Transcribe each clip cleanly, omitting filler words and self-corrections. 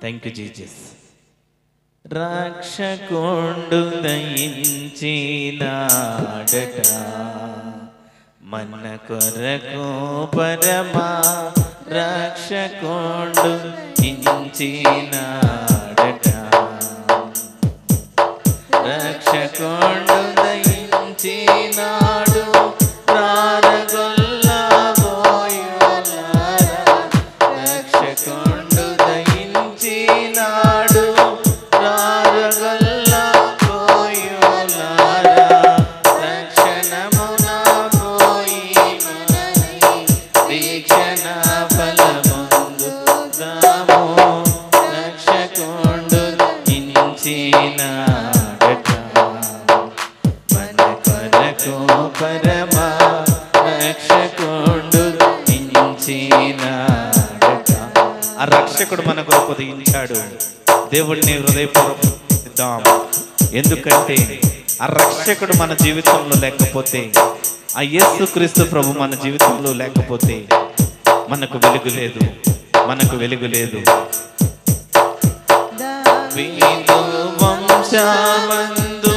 Thank you, Jesus. రక్షకుండు దయించినాడట మన కొరకు పరమా రక్షకుండు దయించినాడట రక్షకుండు దయించినాడు రారగొల్ల బోయులారా రక్షకుండు దయించినాడు రారగొల్ల బోయులారా రక్షణమున పోయినని దీక్షణ ఫలముందు దాము రక్షకుండు దయించినాడట మన కొరకు పరమా రక్షకుండు దయించినాడట. ఆ రక్షకుడు మన కొరకు ఉదయించాడు. దేవుడిని హృదయపూర్వకం. ఎందుకంటే ఆ రక్షకుడు మన జీవితంలో లేకపోతే, ఆ యేసుక్రీస్తు ప్రభు మన జీవితంలో లేకపోతే మనకు వెలుగు లేదు, మనకు వెలుగు లేదు. దావీదు వంశమందు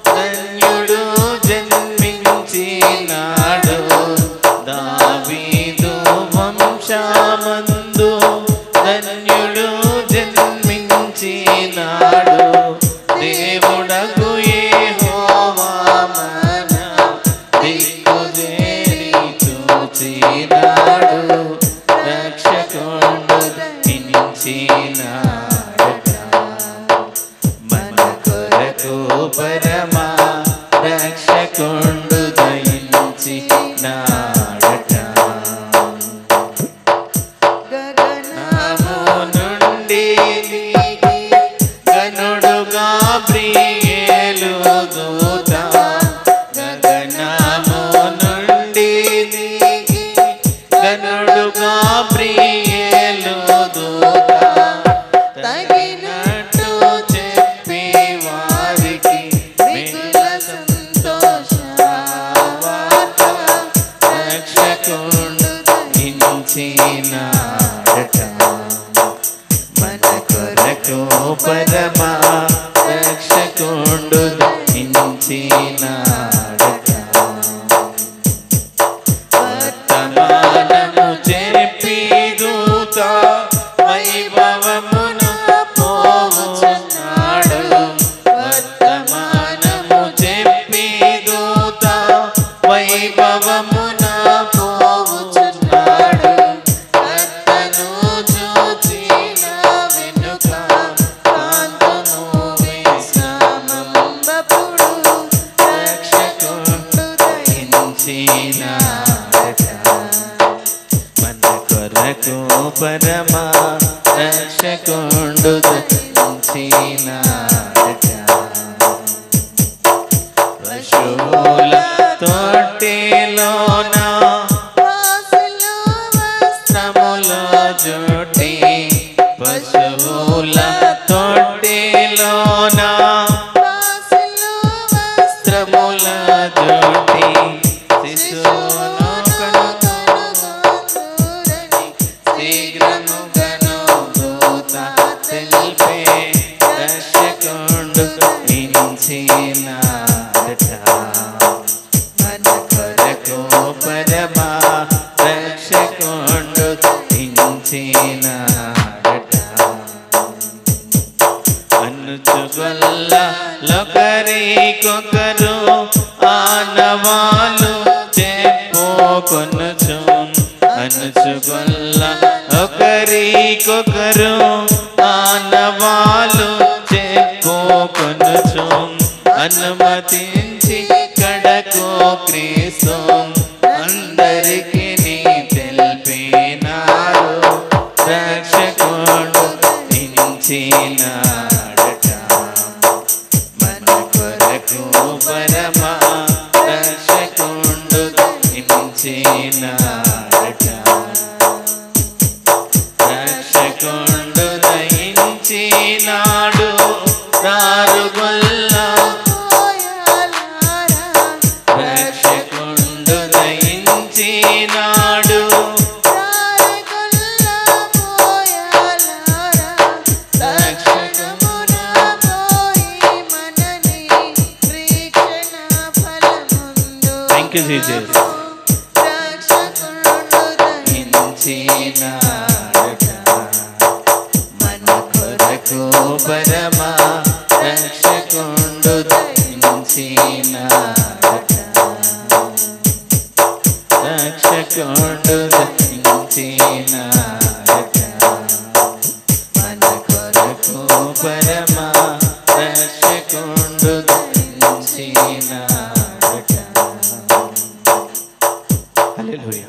ధన్యుడు జన్మించినాడు. దావీదు వంశమందు ధన్యుడు జన్మించినాడు. దేవుడగు యెహోవా మన దిక్కుదేరి చూచినాడు. రక్షకుండు దయించినాడట మన కొరకు పరమా రక్షకుండు దయించినాడట. గగనము నుండి గనుడు గాబ్రియేలు దూత గగనము నుండి గనుడు గాబ్రియేలు దూత తగినట్టు చెప్పి వారికి మిగుల సంతోషవార్త రక్షకుండు దయించినాడట మన కొరకు పరమా రక్షకుండు దయించినాడట. వర్తమానము చెప్పి దూత వైభవమును పోవుచున్నాడు. వర్తమానము చెప్పి దూత వైభవమున పోవుచున్నాడు. కర్తను చూచిన వెనుక కాంతము విశ్రామంబపుడు రక్షకుండు దయించినాడట మన కొరకు పరమా రక్షకుండు దయించినాడట. పశువుల తొట్టిలోన వస్త్రముల జుట్టి పశువుల తొట్టిలోన వస్త్రముల జుట్టి శిశువును కనుగొనురని శీఘ్రముగను దూత తెలిపే రక్షకుండు దయించినాడట మన కొరకు పరమా రక్షకుండు దయించినాడట. అనుచుగొల్ల లొకరికొకరు ఆనవాలు చెప్పుకొనుచు అనుచుగొల్ల ఒకరికొకరు ఆనవాలు చెప్పుకొనుచు అనుమతించి కడకు క్రీస్తు అందరికి నీ తెలిపినారు. రక్షకుండు దయించినాడట మన కొరకు పరమా రక్షకుండు దయించినాడట. You Jesus. మన కొరకు పరమ రక్షకుండు దయించినాడట. రక్షకుండు దయించినాడట. మన కొరకు పరమ రక్షకుండు దయించినాడట. హల్లెలూయా.